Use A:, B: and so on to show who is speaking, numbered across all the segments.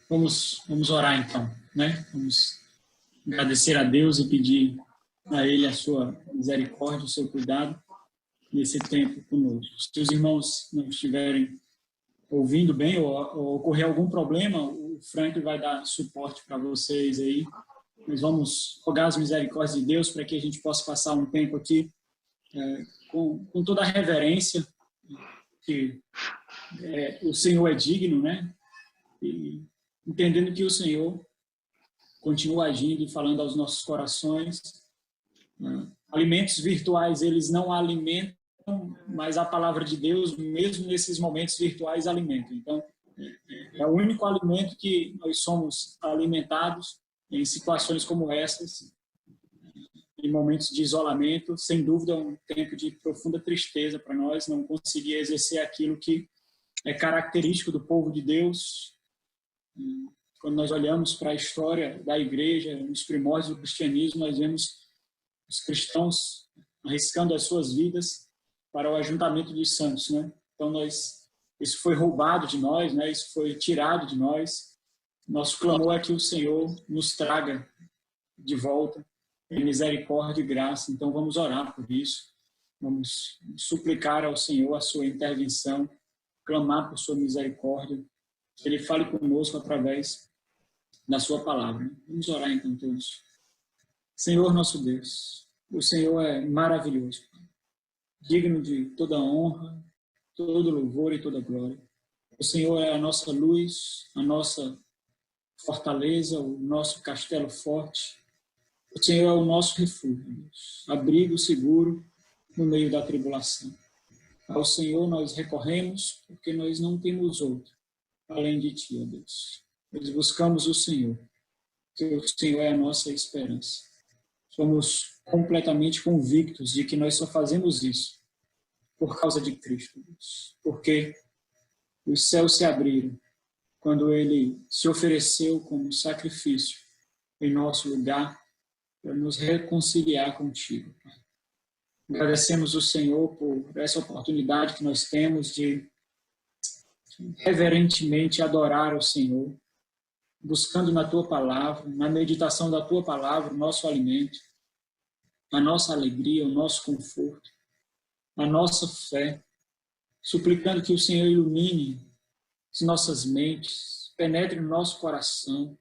A: Vamos orar então, né? Vamos agradecer a Deus e pedir a Ele a sua misericórdia, o seu cuidado nesse tempo conosco. Se os irmãos não estiverem ouvindo bem ou ocorrer algum problema, o Frank vai dar suporte para vocês aí. Nós vamos rogar as misericórdias de Deus para que a gente possa passar um tempo aqui com toda a reverência que o Senhor é digno, né? E entendendo que o Senhor continua agindo e falando aos nossos corações. Alimentos virtuais, eles não alimentam, mas a palavra de Deus, mesmo nesses momentos virtuais, alimenta. Então, é o único alimento que nós somos alimentados em situações como essas, em momentos de isolamento. Sem dúvida, é um tempo de profunda tristeza para nós, não conseguir exercer aquilo que é característico do povo de Deus. Quando nós olhamos para a história da igreja, nos primórdios do cristianismo, nós vemos os cristãos arriscando as suas vidas para o ajuntamento dos santos, né? Então, isso foi roubado de nós, né? Isso foi tirado de nós. Nosso clamor é que o Senhor nos traga de volta em misericórdia e graça. Então, vamos orar por isso. Vamos suplicar ao Senhor a sua intervenção, clamar por sua misericórdia, que Ele fale conosco através da sua palavra. Vamos orar então todos. Senhor nosso Deus, o Senhor é maravilhoso, digno de toda honra, todo louvor e toda glória. O Senhor é a nossa luz, a nossa fortaleza, o nosso castelo forte. O Senhor é o nosso refúgio, Deus, abrigo seguro no meio da tribulação. Ao Senhor nós recorremos porque nós não temos outro além de Ti, ó Deus. Nós buscamos o Senhor, porque o Senhor é a nossa esperança. Somos completamente convictos de que nós só fazemos isso por causa de Cristo, Deus. Porque os céus se abriram quando Ele se ofereceu como sacrifício em nosso lugar para nos reconciliar contigo, Pai. Agradecemos o Senhor por essa oportunidade que nós temos de reverentemente adorar o Senhor, buscando na Tua Palavra, na meditação da Tua Palavra, o nosso alimento, a nossa alegria, o nosso conforto, a nossa fé, suplicando que o Senhor ilumine as nossas mentes, penetre no nosso coração,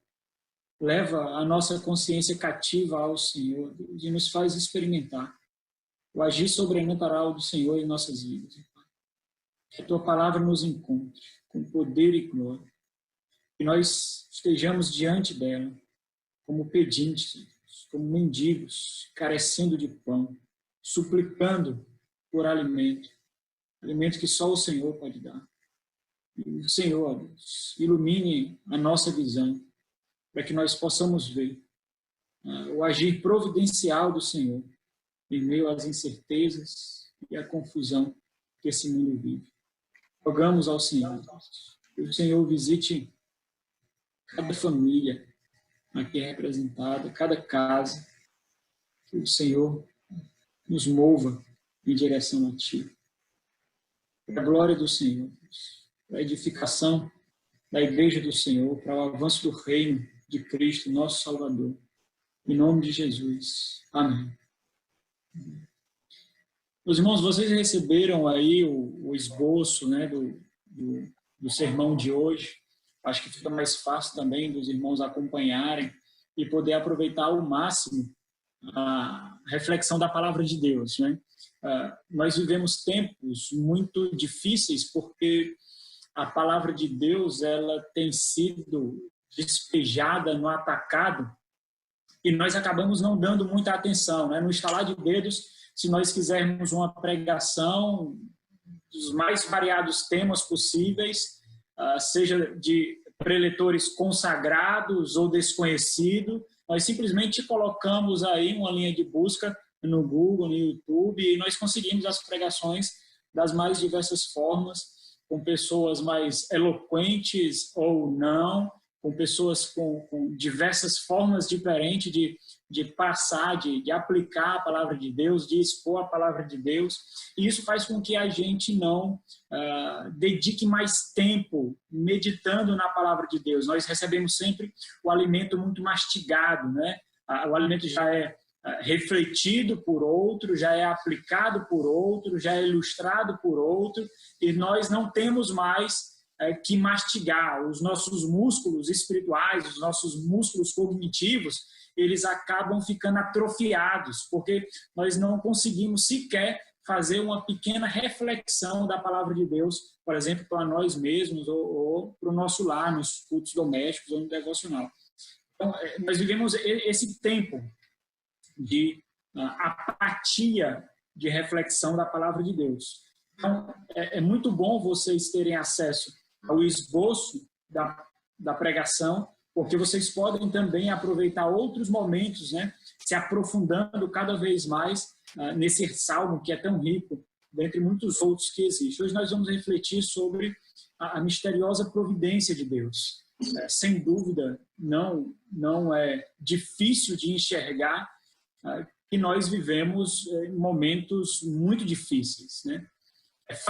A: leva a nossa consciência cativa ao Senhor e nos faz experimentar o agir sobrenatural do Senhor em nossas vidas. Que a Tua Palavra nos encontre com poder e glória. Que nós estejamos diante dela como pedintes, como mendigos, carecendo de pão, suplicando por alimento, alimento que só o Senhor pode dar. E o Senhor, ó Deus, ilumine a nossa visão, para que nós possamos ver o agir providencial do Senhor em meio às incertezas e à confusão que esse mundo vive. Rogamos ao Senhor, que o Senhor visite cada família aqui representada, cada casa, que o Senhor nos mova em direção a Ti. Para a glória do Senhor, para a edificação da Igreja do Senhor, para o avanço do reino de Cristo, nosso Salvador. Em nome de Jesus. Amém. Meus irmãos, vocês receberam aí o esboço, né, do sermão de hoje. Acho que fica mais fácil também dos irmãos acompanharem e poder aproveitar ao máximo a reflexão da palavra de Deus, né? Nós vivemos tempos muito difíceis porque a palavra de Deus ela tem sido despejada no atacado e nós acabamos não dando muita atenção, né? No estalar de dedos, se nós quisermos uma pregação dos mais variados temas possíveis, seja de preletores consagrados ou desconhecidos, nós simplesmente colocamos aí uma linha de busca no Google, no YouTube, e nós conseguimos as pregações das mais diversas formas, com pessoas mais eloquentes ou não, com pessoas com diversas formas diferentes de passar, de aplicar a palavra de Deus, de expor a palavra de Deus, e isso faz com que a gente não dedique mais tempo meditando na palavra de Deus. Nós recebemos sempre o alimento muito mastigado, né? O alimento já é refletido por outro, já é aplicado por outro, já é ilustrado por outro, e nós não temos mais que mastigar. Os nossos músculos espirituais, os nossos músculos cognitivos, eles acabam ficando atrofiados, porque nós não conseguimos sequer fazer uma pequena reflexão da palavra de Deus, por exemplo, para nós mesmos ou para o nosso lar, nos cultos domésticos ou no devocional. Então, nós vivemos esse tempo de apatia de reflexão da palavra de Deus. Então, é muito bom vocês terem acesso ao esboço da pregação, porque vocês podem também aproveitar outros momentos, né, se aprofundando cada vez mais nesse salmo que é tão rico, dentre muitos outros que existem. Hoje nós vamos refletir sobre a misteriosa providência de Deus. Sem dúvida, não é difícil de enxergar que nós vivemos momentos muito difíceis, né?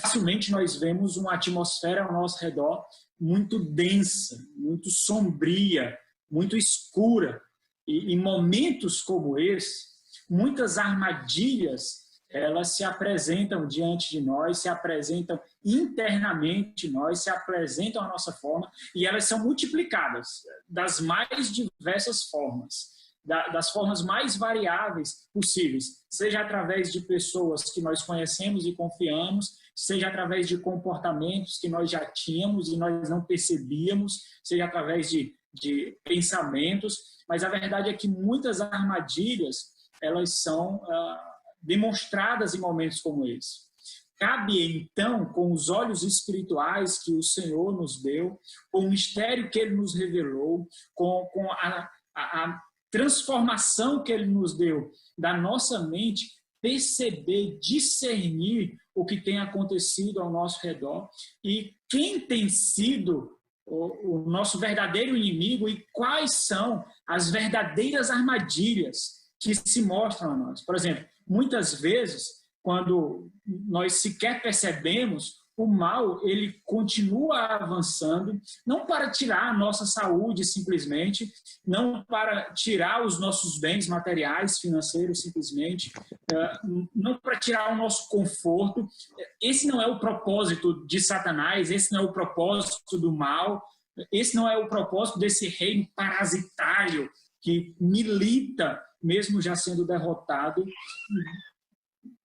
A: Facilmente nós vemos uma atmosfera ao nosso redor muito densa, muito sombria, muito escura. E em momentos como esse, muitas armadilhas, elas se apresentam diante de nós, se apresentam internamente nós, se apresentam à nossa forma, e elas são multiplicadas das mais diversas formas, das formas mais variáveis possíveis, seja através de pessoas que nós conhecemos e confiamos, seja através de comportamentos que nós já tínhamos e nós não percebíamos, seja através de pensamentos, mas a verdade é que muitas armadilhas, elas são demonstradas em momentos como esse. Cabe, então, com os olhos espirituais que o Senhor nos deu, com o mistério que Ele nos revelou, com a transformação que Ele nos deu da nossa mente, perceber, discernir o que tem acontecido ao nosso redor e quem tem sido o nosso verdadeiro inimigo e quais são as verdadeiras armadilhas que se mostram a nós. Por exemplo, muitas vezes, quando nós sequer percebemos, o mal, ele continua avançando, não para tirar a nossa saúde simplesmente, não para tirar os nossos bens materiais, financeiros simplesmente, não para tirar o nosso conforto. Esse não é o propósito de Satanás, esse não é o propósito do mal, esse não é o propósito desse reino parasitário que milita, mesmo já sendo derrotado.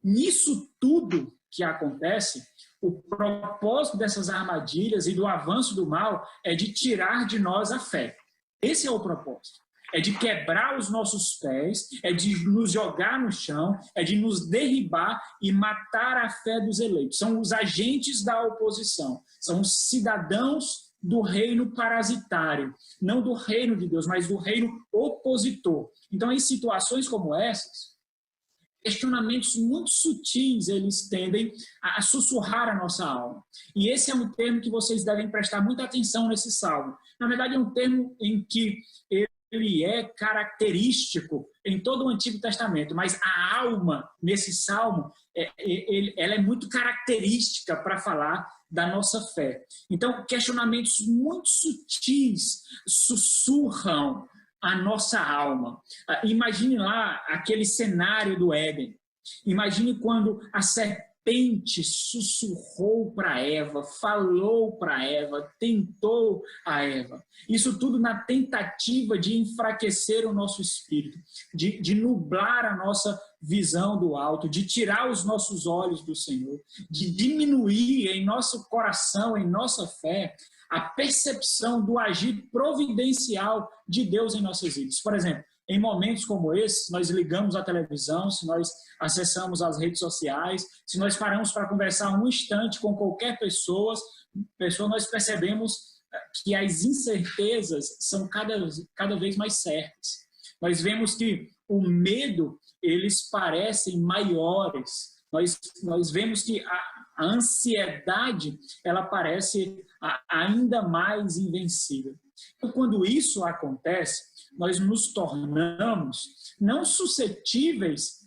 A: Nisso tudo que acontece, o propósito dessas armadilhas e do avanço do mal é de tirar de nós a fé. Esse é o propósito. É de quebrar os nossos pés, é de nos jogar no chão, é de nos derribar e matar a fé dos eleitos. São os agentes da oposição, são os cidadãos do reino parasitário, não do reino de Deus, mas do reino opositor. Então, em situações como essas, questionamentos muito sutis, eles tendem a sussurrar a nossa alma. E esse é um termo que vocês devem prestar muita atenção nesse salmo. Na verdade, é um termo em que ele é característico em todo o Antigo Testamento, mas a alma nesse salmo, ela é muito característica para falar da nossa fé. Então, questionamentos muito sutis sussurram a nossa alma. Imagine lá aquele cenário do Éden. Imagine quando a serpente sussurrou para Eva, falou para Eva, tentou a Eva. Isso tudo na tentativa de enfraquecer o nosso espírito, de nublar a nossa visão do alto, de tirar os nossos olhos do Senhor, de diminuir em nosso coração, em nossa fé, a percepção do agir providencial de Deus em nossas vidas. Por exemplo, em momentos como esse, nós ligamos a televisão, se nós acessamos as redes sociais, se nós paramos para conversar um instante com qualquer pessoa, nós percebemos que as incertezas são cada vez mais certas. Nós vemos que o medo, eles parecem maiores. Nós vemos que a ansiedade, ela parece ainda mais invencível. Então, quando isso acontece, nós nos tornamos não suscetíveis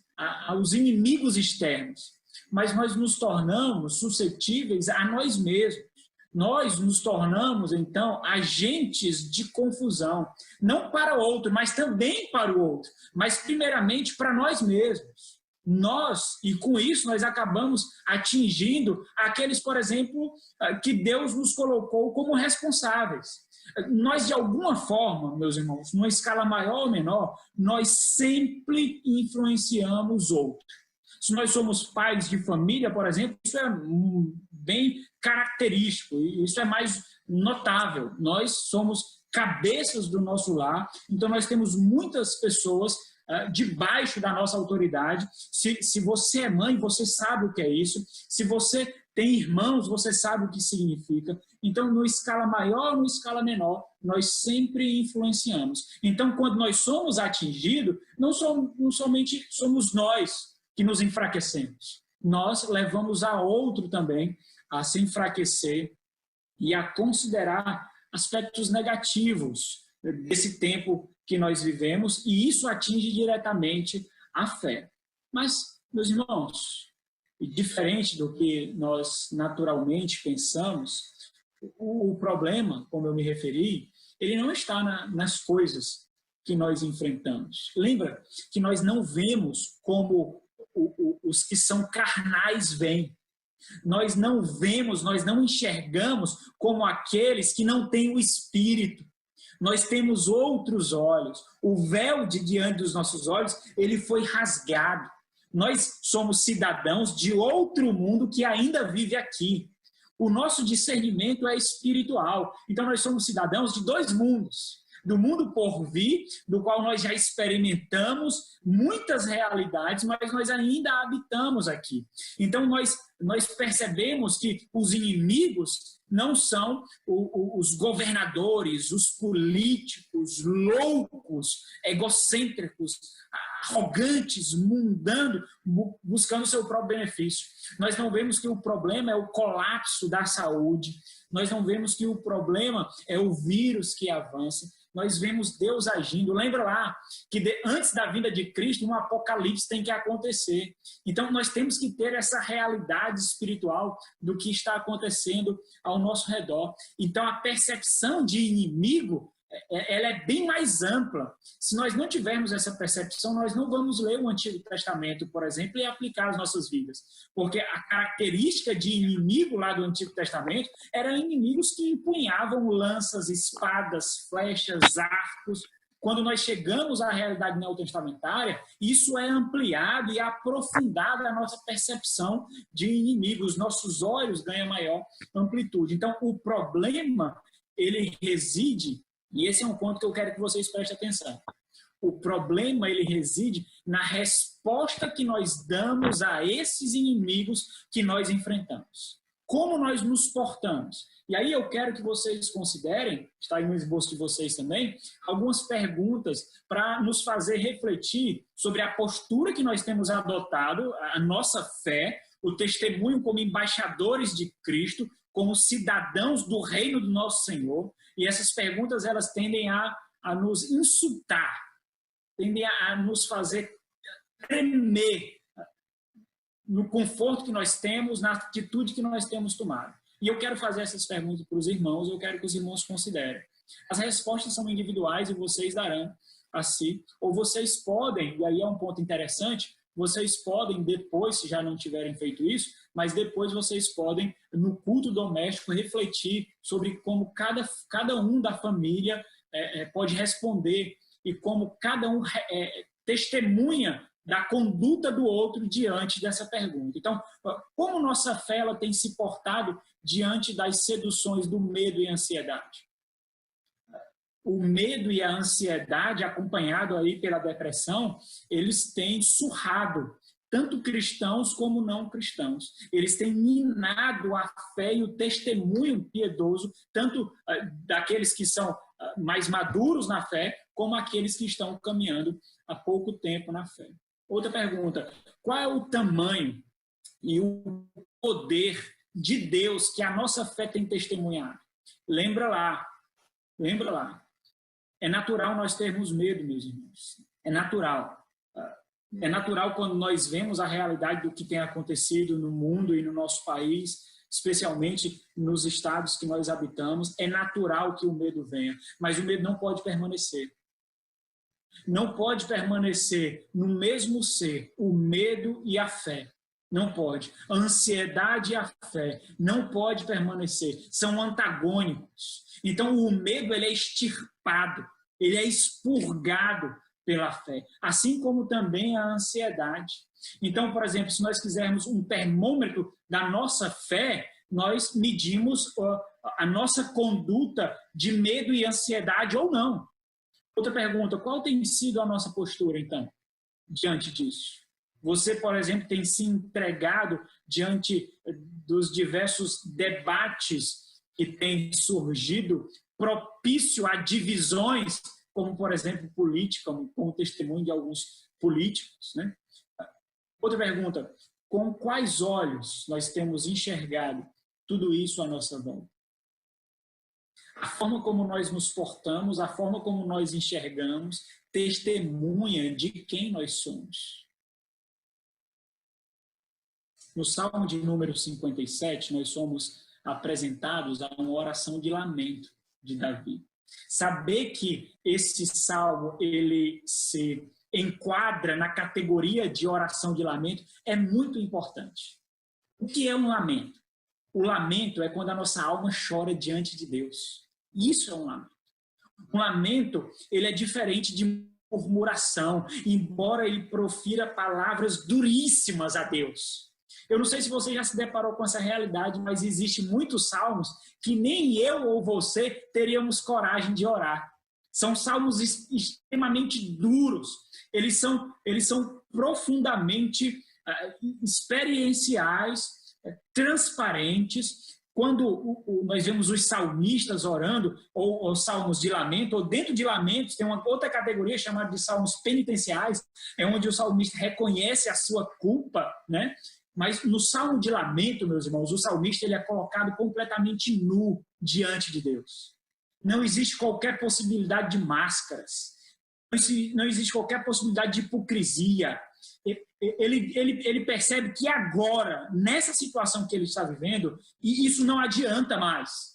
A: aos inimigos externos, mas nós nos tornamos suscetíveis a nós mesmos. Nós nos tornamos, então, agentes de confusão, não para o outro, mas também para o outro, mas primeiramente para nós mesmos. E com isso, nós acabamos atingindo aqueles, por exemplo, que Deus nos colocou como responsáveis. Nós, de alguma forma, meus irmãos, numa escala maior ou menor, nós sempre influenciamos outros. Se nós somos pais de família, por exemplo, isso é bem característico, isso é mais notável. Nós somos cabeças do nosso lar, então nós temos muitas pessoas debaixo da nossa autoridade. Se você é mãe, você sabe o que é isso. Se você tem irmãos, você sabe o que significa. Então, numa escala maior, numa escala menor, nós sempre influenciamos. Então, quando nós somos atingidos, não somente somos nós que nos enfraquecemos. Nós levamos a outro também a se enfraquecer e a considerar aspectos negativos desse tempo que nós vivemos, e isso atinge diretamente a fé. Mas, meus irmãos, diferente do que nós naturalmente pensamos, o problema, como eu me referi, ele não está nas coisas que nós enfrentamos. Lembra que nós não vemos como os que são carnais veem. Nós não vemos, nós não enxergamos como aqueles que não têm o Espírito. Nós temos outros olhos. O véu de diante dos nossos olhos, ele foi rasgado. Nós somos cidadãos de outro mundo que ainda vive aqui. O nosso discernimento é espiritual. Então, nós somos cidadãos de dois mundos. Do mundo por vir, do qual nós já experimentamos muitas realidades, mas nós ainda habitamos aqui. Então, nós percebemos que os inimigos não são os governadores, os políticos loucos, egocêntricos, arrogantes, mundando, buscando seu próprio benefício. Nós não vemos que o problema é o colapso da saúde, nós não vemos que o problema é o vírus que avança, nós vemos Deus agindo. Lembra lá que antes da vinda de Cristo, um apocalipse tem que acontecer. Então, nós temos que ter essa realidade espiritual do que está acontecendo ao nosso redor. Então, a percepção de inimigo, ela é bem mais ampla. Se nós não tivermos essa percepção, nós não vamos ler o Antigo Testamento, por exemplo, e aplicar as nossas vidas. Porque a característica de inimigo lá do Antigo Testamento eram inimigos que empunhavam lanças, espadas, flechas, arcos. Quando nós chegamos à realidade neotestamentária, isso é ampliado e aprofundado a nossa percepção de inimigos. Nossos olhos ganham maior amplitude. Então, o problema, ele reside. E esse é um ponto que eu quero que vocês prestem atenção. O problema, ele reside na resposta que nós damos a esses inimigos que nós enfrentamos. Como nós nos portamos? E aí eu quero que vocês considerem, está aí no esboço de vocês também, algumas perguntas para nos fazer refletir sobre a postura que nós temos adotado, a nossa fé, o testemunho como embaixadores de Cristo, como cidadãos do reino do nosso Senhor. E essas perguntas, elas tendem a nos insultar, tendem a nos fazer tremer no conforto que nós temos, na atitude que nós temos tomado. E eu quero fazer essas perguntas para os irmãos, eu quero que os irmãos considerem. As respostas são individuais e vocês darão a si, ou vocês podem, e aí é um ponto interessante, vocês podem depois, se já não tiverem feito isso, mas depois vocês podem, no culto doméstico, refletir sobre como cada um da família pode responder e como cada um testemunha da conduta do outro diante dessa pergunta. Então, como nossa fé ela tem se portado diante das seduções do medo e ansiedade? O medo e a ansiedade, acompanhado aí pela depressão, eles têm surrado tanto cristãos como não cristãos. Eles têm minado a fé e o testemunho piedoso, tanto daqueles que são mais maduros na fé, como aqueles que estão caminhando há pouco tempo na fé. Outra pergunta: qual é o tamanho e o poder de Deus que a nossa fé tem testemunhado? Lembra lá Lembra lá. É natural nós termos medo, meus irmãos. É natural. É natural quando nós vemos a realidade do que tem acontecido no mundo e no nosso país, especialmente nos estados que nós habitamos. É natural que o medo venha, mas o medo não pode permanecer. Não pode permanecer no mesmo ser o medo e a fé. Não pode. A ansiedade e a fé não pode permanecer. São antagônicos. Então, o medo ele é extirpado, ele é expurgado pela fé, assim como também a ansiedade. Então, por exemplo, se nós quisermos um termômetro da nossa fé, nós medimos a nossa conduta de medo e ansiedade ou não. Outra pergunta, qual tem sido a nossa postura, então, diante disso? Você, por exemplo, tem se entregado diante dos diversos debates que têm surgido, propício a divisões, como, por exemplo, política, como testemunho de alguns políticos, né? Outra pergunta, com quais olhos nós temos enxergado tudo isso à nossa volta? A forma como nós nos portamos, a forma como nós enxergamos, testemunha de quem nós somos. No Salmo de número 57, nós somos apresentados a uma oração de lamento de Davi. Saber que esse salmo ele se enquadra na categoria de oração de lamento é muito importante. O que é um lamento? O lamento é quando a nossa alma chora diante de Deus. Isso é um lamento. Um lamento, ele é diferente de murmuração, embora ele profira palavras duríssimas a Deus. Eu não sei se você já se deparou com essa realidade, mas existem muitos salmos que nem eu ou você teríamos coragem de orar. São salmos extremamente duros. Eles são profundamente experienciais, transparentes. Quando nós vemos os salmistas orando, ou salmos de lamento, ou dentro de lamentos, tem uma outra categoria chamada de salmos penitenciais, é onde o salmista reconhece a sua culpa, né? Mas no salmo de lamento, meus irmãos, o salmista ele é colocado completamente nu diante de Deus. Não existe qualquer possibilidade de máscaras. Não existe qualquer possibilidade de hipocrisia. Ele percebe que agora, nessa situação que ele está vivendo, e isso não adianta mais.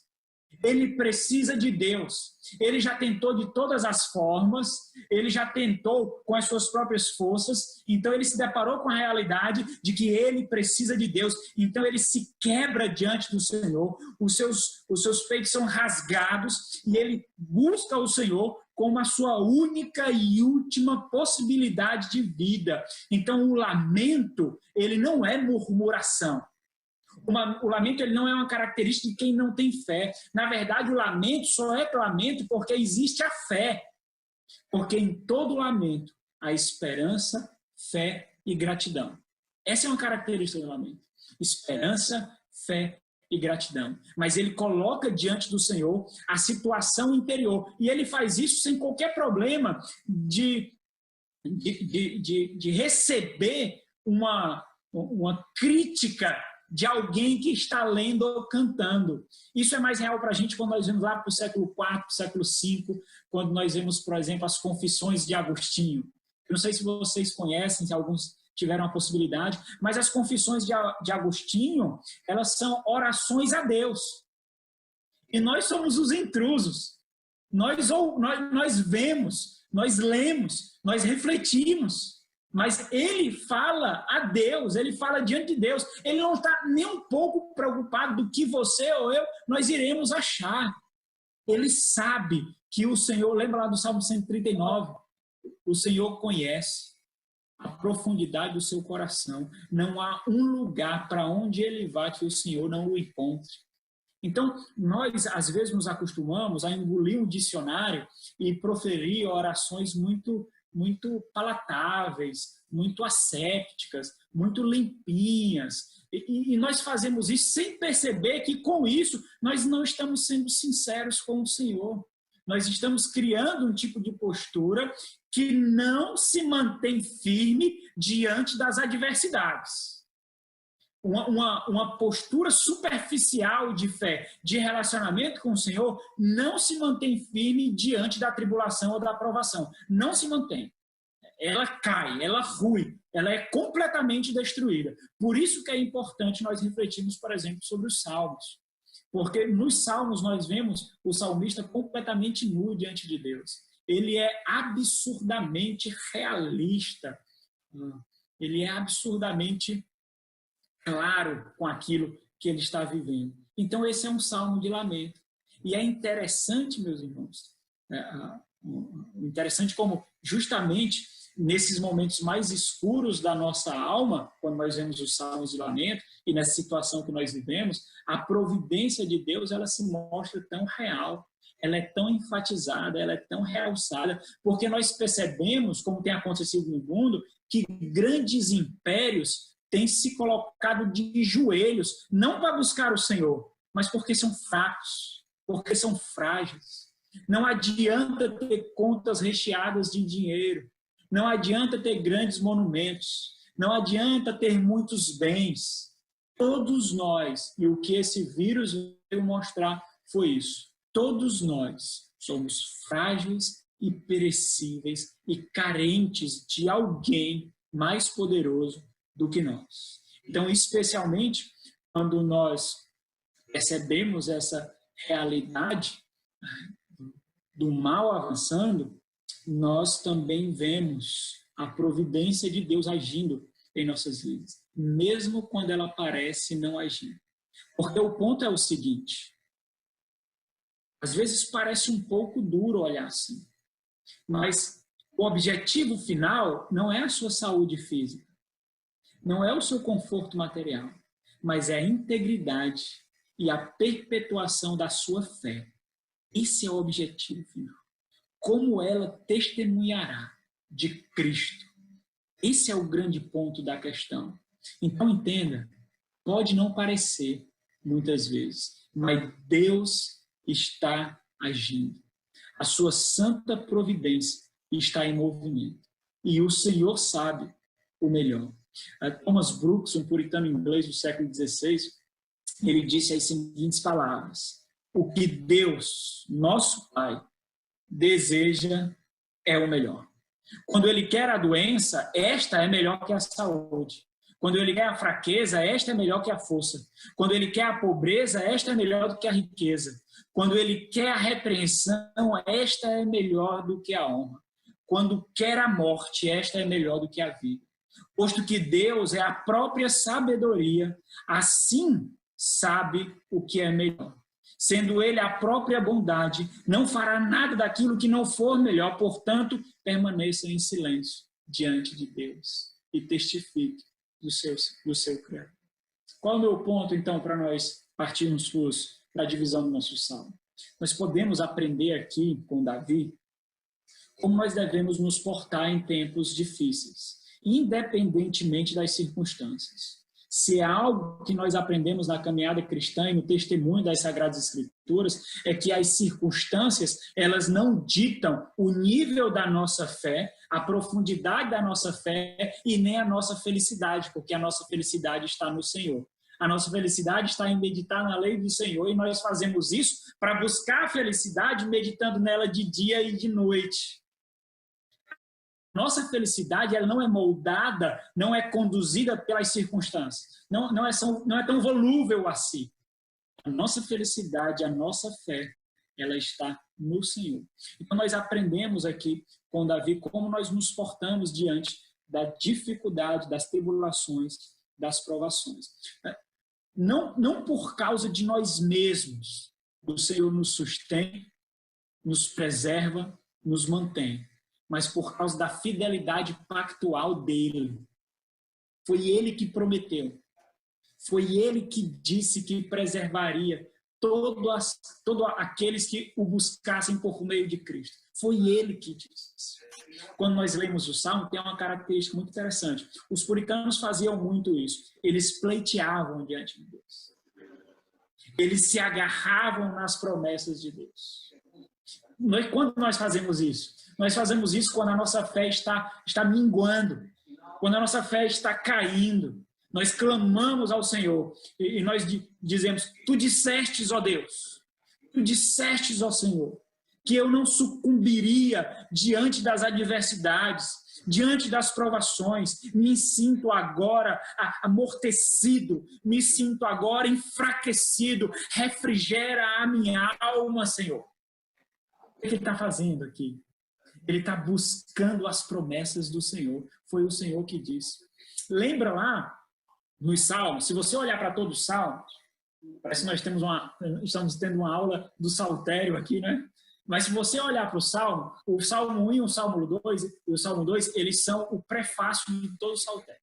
A: Ele precisa de Deus. Ele já tentou de todas as formas, ele já tentou com as suas próprias forças, então ele se deparou com a realidade de que ele precisa de Deus. Então ele se quebra diante do Senhor, os seus peitos são rasgados e ele busca o Senhor como a sua única e última possibilidade de vida. Então o lamento, ele não é murmuração. O lamento ele não é uma característica de quem não tem fé. Na verdade, o lamento só é lamento porque existe a fé. Porque em todo lamento há esperança, fé e gratidão. Essa é uma característica do lamento. Esperança, fé e gratidão. Mas ele coloca diante do Senhor a situação interior. E ele faz isso sem qualquer problema de receber uma crítica de alguém que está lendo ou cantando. Isso é mais real para a gente quando nós vemos lá para o século IV, século V, quando nós vemos, por exemplo, as Confissões de Agostinho. Eu não sei se vocês conhecem, se alguns tiveram a possibilidade, mas as Confissões de Agostinho, elas são orações a Deus. E nós somos os intrusos. Nós vemos, nós lemos, nós refletimos. Mas ele fala a Deus, ele fala diante de Deus. Ele não está nem um pouco preocupado do que você ou eu, nós iremos achar. Ele sabe que o Senhor, lembra lá do Salmo 139, o Senhor conhece a profundidade do seu coração. Não há um lugar para onde ele vá que o Senhor não o encontre. Então, nós às vezes nos acostumamos a engolir um dicionário e proferir orações muito palatáveis, muito assépticas, muito limpinhas. E nós fazemos isso sem perceber que com isso nós não estamos sendo sinceros com o Senhor. Nós estamos criando um tipo de postura que não se mantém firme diante das adversidades. uma postura superficial de fé, de relacionamento com o Senhor, não se mantém firme diante da tribulação ou da aprovação. Não se mantém. Ela cai, ela rui, ela é completamente destruída. Por isso que é importante nós refletirmos, por exemplo, sobre os salmos. Porque nos salmos nós vemos o salmista completamente nu diante de Deus. Ele é absurdamente realista. Ele é absurdamente claro com aquilo que ele está vivendo. Então, esse é um salmo de lamento. E é interessante, meus irmãos, interessante como justamente nesses momentos mais escuros da nossa alma, quando nós vemos os salmos de lamento, e nessa situação que nós vivemos, a providência de Deus, ela se mostra tão real, ela é tão enfatizada, ela é tão realçada, porque nós percebemos, como tem acontecido no mundo, que grandes impérios têm se colocado de joelhos, não para buscar o Senhor, mas porque são fracos, porque são frágeis. Não adianta ter contas recheadas de dinheiro, não adianta ter grandes monumentos, não adianta ter muitos bens. Todos nós, e o que esse vírus veio mostrar foi isso, todos nós somos frágeis e perecíveis e carentes de alguém mais poderoso do que nós. Então, especialmente quando nós percebemos essa realidade do mal avançando, nós também vemos a providência de Deus agindo em nossas vidas, mesmo quando ela parece não agir. Porque o ponto é o seguinte, às vezes parece um pouco duro olhar assim, mas o objetivo final não é a sua saúde física, não é o seu conforto material, mas é a integridade e a perpetuação da sua fé. Esse é o objetivo final. Como ela testemunhará de Cristo. Esse é o grande ponto da questão. Então, entenda, pode não parecer, muitas vezes, mas Deus está agindo. A sua santa providência está em movimento. E o Senhor sabe o melhor. Thomas Brooks, um puritano inglês do século XVI, ele disse as seguintes palavras: o que Deus, nosso Pai, deseja é o melhor. Quando ele quer a doença, esta é melhor que a saúde. Quando ele quer a fraqueza, esta é melhor que a força. Quando ele quer a pobreza, esta é melhor do que a riqueza. Quando ele quer a repreensão, esta é melhor do que a honra. Quando quer a morte, esta é melhor do que a vida. Posto que Deus é a própria sabedoria, assim sabe o que é melhor. Sendo ele a própria bondade, não fará nada daquilo que não for melhor, portanto, permaneça em silêncio diante de Deus e testifique do seu Criador. Qual é o meu ponto, então, para nós partirmos para a divisão do nosso salmo? Nós podemos aprender aqui com Davi como nós devemos nos portar em tempos difíceis, independentemente das circunstâncias. Se é algo que nós aprendemos na caminhada cristã e no testemunho das Sagradas Escrituras, é que as circunstâncias, elas não ditam o nível da nossa fé, a profundidade da nossa fé e nem a nossa felicidade, porque a nossa felicidade está no Senhor. A nossa felicidade está em meditar na lei do Senhor e nós fazemos isso para buscar a felicidade meditando nela de dia e de noite. Nossa felicidade, ela não é moldada, não é conduzida pelas circunstâncias. Não é tão volúvel assim. A nossa felicidade, a nossa fé, ela está no Senhor. Então, nós aprendemos aqui com Davi como nós nos portamos diante da dificuldade, das tribulações, das provações. Não por causa de nós mesmos, o Senhor nos sustém, nos preserva, nos mantém, mas por causa da fidelidade pactual dele. Foi ele que prometeu. Foi ele que disse que preservaria todos aqueles que o buscassem por meio de Cristo. Foi ele que disse. Quando nós lemos o Salmo, tem uma característica muito interessante. Os puritanos faziam muito isso. Eles pleiteavam diante de Deus. Eles se agarravam nas promessas de Deus. Quando nós fazemos isso? Nós fazemos isso quando a nossa fé está minguando, quando a nossa fé está caindo, Nós clamamos ao Senhor e nós dizemos, tu dissestes, ó Deus, tu dissestes, ó Senhor, que eu não sucumbiria diante das adversidades, diante das provações. Me sinto agora amortecido, me sinto agora enfraquecido. Refrigera a minha alma, Senhor. O que ele está fazendo aqui? Ele está buscando as promessas do Senhor. Foi o Senhor que disse. Lembra lá nos Salmos? Se você olhar para todos os Salmos, parece que nós estamos tendo uma aula do saltério aqui, né? Mas se você olhar para o Salmo 1 e o Salmo 2, eles são o prefácio de todo o saltério.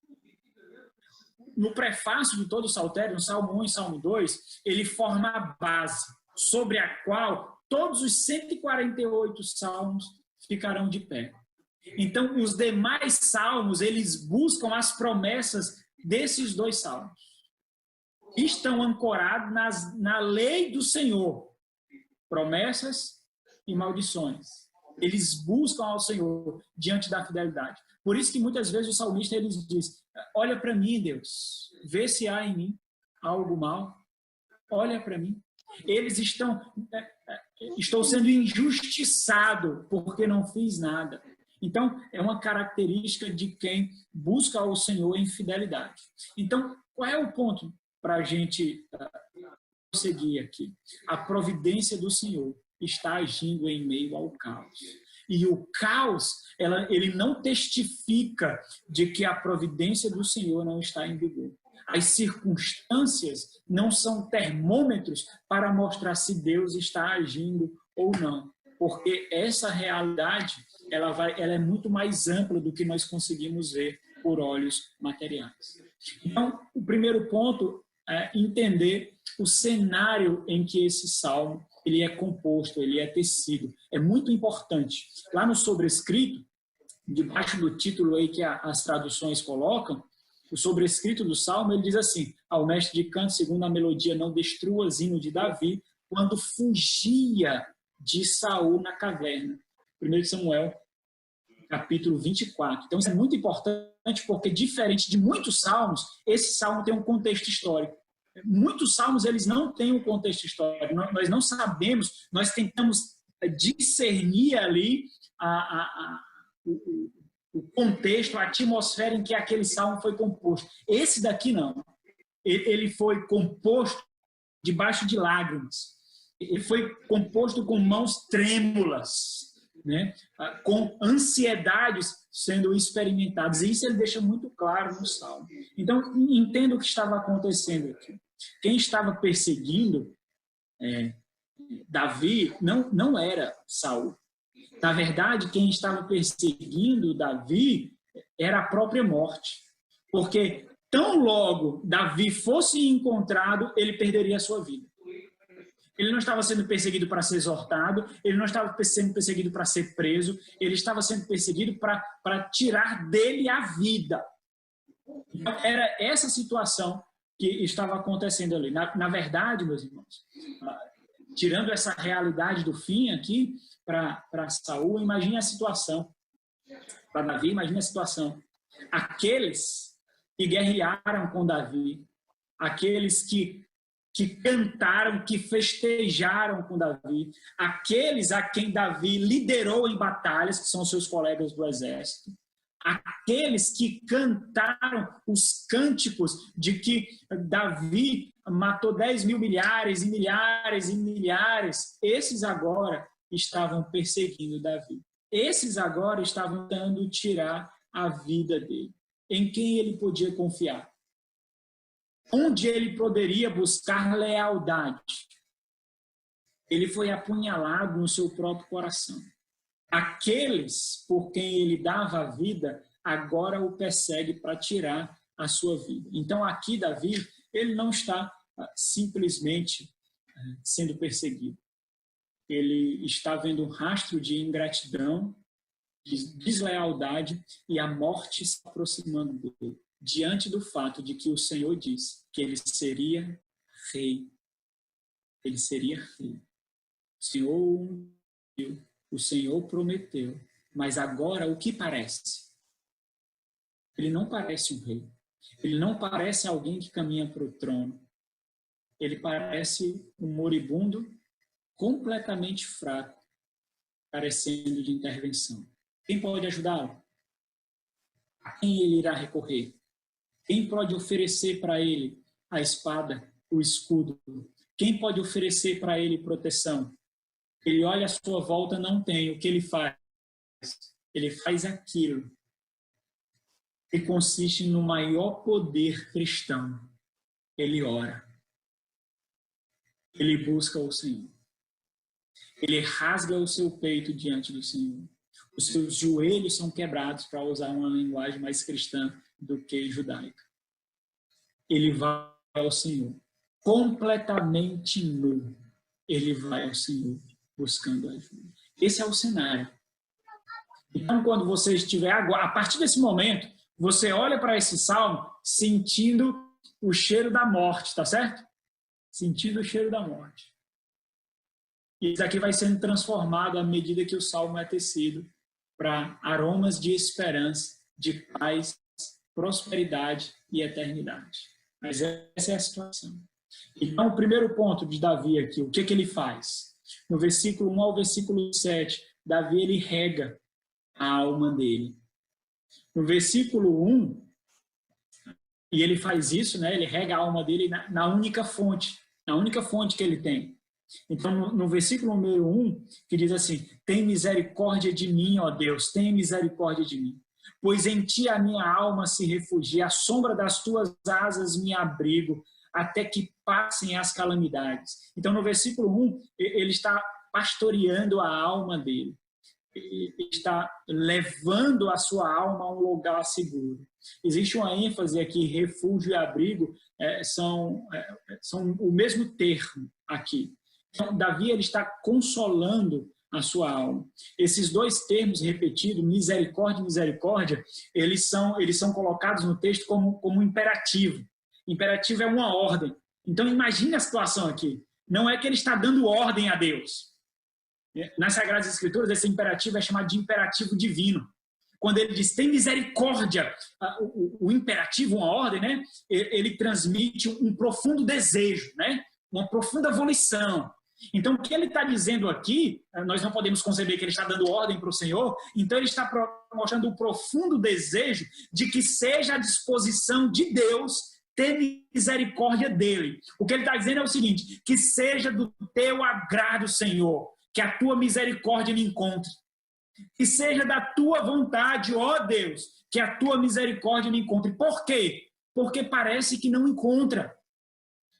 A: No prefácio de todo o saltério, no Salmo 1 e Salmo 2, ele forma a base sobre a qual todos os 148 salmos ficarão de pé. Então, os demais salmos, eles buscam as promessas desses dois salmos. Estão ancorados na lei do Senhor. Promessas e maldições. Eles buscam ao Senhor diante da fidelidade. Por isso que muitas vezes o salmista ele diz, olha para mim, Deus, vê se há em mim algo mal. Olha para mim. Eles estou sendo injustiçado porque não fiz nada. Então, é uma característica de quem busca ao Senhor em fidelidade. Então, qual é o ponto para a gente prosseguir aqui? A providência do Senhor está agindo em meio ao caos. E o caos, ele não testifica de que a providência do Senhor não está em vigor. As circunstâncias não são termômetros para mostrar se Deus está agindo ou não. Porque essa realidade, ela é muito mais ampla do que nós conseguimos ver por olhos materiais. Então, o primeiro ponto é entender o cenário em que esse salmo ele é composto, ele é tecido. É muito importante. Lá no sobrescrito, debaixo do título aí que as traduções colocam, o sobrescrito do salmo, ele diz assim, ao mestre de canto, segundo a melodia, não destruas hino de Davi, quando fugia de Saul na caverna. 1 Samuel, capítulo 24. Então, isso é muito importante porque, diferente de muitos salmos, esse salmo tem um contexto histórico. Muitos salmos, eles não têm um contexto histórico. Nós não sabemos, nós tentamos discernir ali o contexto, a atmosfera em que aquele salmo foi composto. Esse daqui não. Ele foi composto debaixo de lágrimas. Ele foi composto com mãos trêmulas, né? Com ansiedades sendo experimentadas. E isso ele deixa muito claro no salmo. Então, entenda o que estava acontecendo aqui. Quem estava perseguindo Davi não era Saul. Na verdade, quem estava perseguindo Davi era a própria morte. Porque tão logo Davi fosse encontrado, ele perderia a sua vida. Ele não estava sendo perseguido para ser exortado, ele não estava sendo perseguido para ser preso, ele estava sendo perseguido para tirar dele a vida. Então, era essa situação que estava acontecendo ali. Na verdade, meus irmãos, tirando essa realidade do fim aqui, para Saul, imagine a situação. Para Davi, imagine a situação. Aqueles que guerrearam com Davi, aqueles que cantaram, que festejaram com Davi, aqueles a quem Davi liderou em batalhas, que são seus colegas do exército, aqueles que cantaram os cânticos de que Davi matou 10 mil milhares e milhares e milhares, esses agora estavam perseguindo Davi. Esses agora estavam tentando tirar a vida dele. Em quem ele podia confiar? Onde ele poderia buscar lealdade? Ele foi apunhalado no seu próprio coração. Aqueles por quem ele dava a vida, agora o persegue para tirar a sua vida. Então aqui Davi, ele não está simplesmente sendo perseguido. Ele está vendo um rastro de ingratidão, de deslealdade e a morte se aproximando dele, diante do fato de que o Senhor disse que ele seria rei. Ele seria rei. O Senhor prometeu, mas agora o que parece? Ele não parece um rei. Ele não parece alguém que caminha para o trono. Ele parece um moribundo completamente fraco, carecendo de intervenção. Quem pode ajudá-lo? A quem ele irá recorrer? Quem pode oferecer para ele a espada, o escudo? Quem pode oferecer para ele proteção? Ele olha à sua volta, não tem. O que ele faz? Ele faz aquilo que consiste no maior poder cristão. Ele ora. Ele busca o Senhor. Ele rasga o seu peito diante do Senhor. Os seus joelhos são quebrados, para usar uma linguagem mais cristã do que judaica. Ele vai ao Senhor. Completamente nu. Ele vai ao Senhor buscando ajuda. Esse é o cenário. Então, quando você estiver agora, a partir desse momento, você olha para esse salmo sentindo o cheiro da morte, tá certo? Sentindo o cheiro da morte. E isso aqui vai sendo transformado à medida que o salmo é tecido para aromas de esperança, de paz, prosperidade e eternidade. Mas essa é a situação. Então, o primeiro ponto de Davi aqui, o que ele faz? No versículo 1 ao versículo 7, Davi ele rega a alma dele. No versículo 1, e ele faz isso, né? Ele rega a alma dele na única fonte que ele tem. Então, no versículo número 1, que diz assim: tem misericórdia de mim, ó Deus, tem misericórdia de mim. Pois em ti a minha alma se refugia, à sombra das tuas asas me abrigo, até que passem as calamidades. Então, no versículo 1, ele está pastoreando a alma dele. Ele está levando a sua alma a um lugar seguro. Existe uma ênfase aqui, refúgio e abrigo são o mesmo termo aqui. Então, Davi ele está consolando a sua alma. Esses dois termos repetidos, misericórdia e misericórdia, eles são colocados no texto como imperativo. Imperativo é uma ordem. Então, imagine a situação aqui. Não é que ele está dando ordem a Deus. Nas Sagradas Escrituras, esse imperativo é chamado de imperativo divino. Quando ele diz, tem misericórdia, o imperativo, uma ordem, né? Ele transmite um profundo desejo, né? Uma profunda volição. Então, o que ele está dizendo aqui, nós não podemos conceber que ele está dando ordem para o Senhor, então ele está mostrando um profundo desejo de que seja a disposição de Deus ter misericórdia dele. O que ele está dizendo é o seguinte, que seja do teu agrado, Senhor, que a tua misericórdia me encontre. Que seja da tua vontade, ó Deus, que a tua misericórdia me encontre. Por quê? Porque parece que não encontra.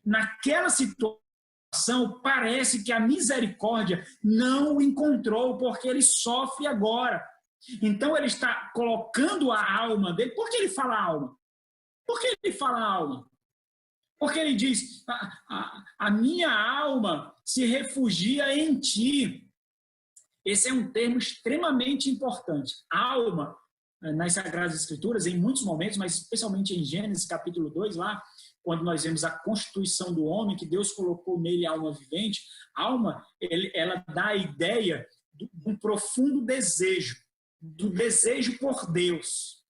A: Naquela situação, parece que a misericórdia não o encontrou, porque ele sofre agora. Então, ele está colocando a alma dele. Por que ele fala alma? Por que ele fala alma? Porque ele diz, a minha alma se refugia em ti. Esse é um termo extremamente importante. Alma, nas Sagradas Escrituras, em muitos momentos, mas especialmente em Gênesis capítulo 2, lá, quando nós vemos a constituição do homem, que Deus colocou nele a alma vivente, alma, ela dá a ideia de um profundo desejo, do desejo por Deus.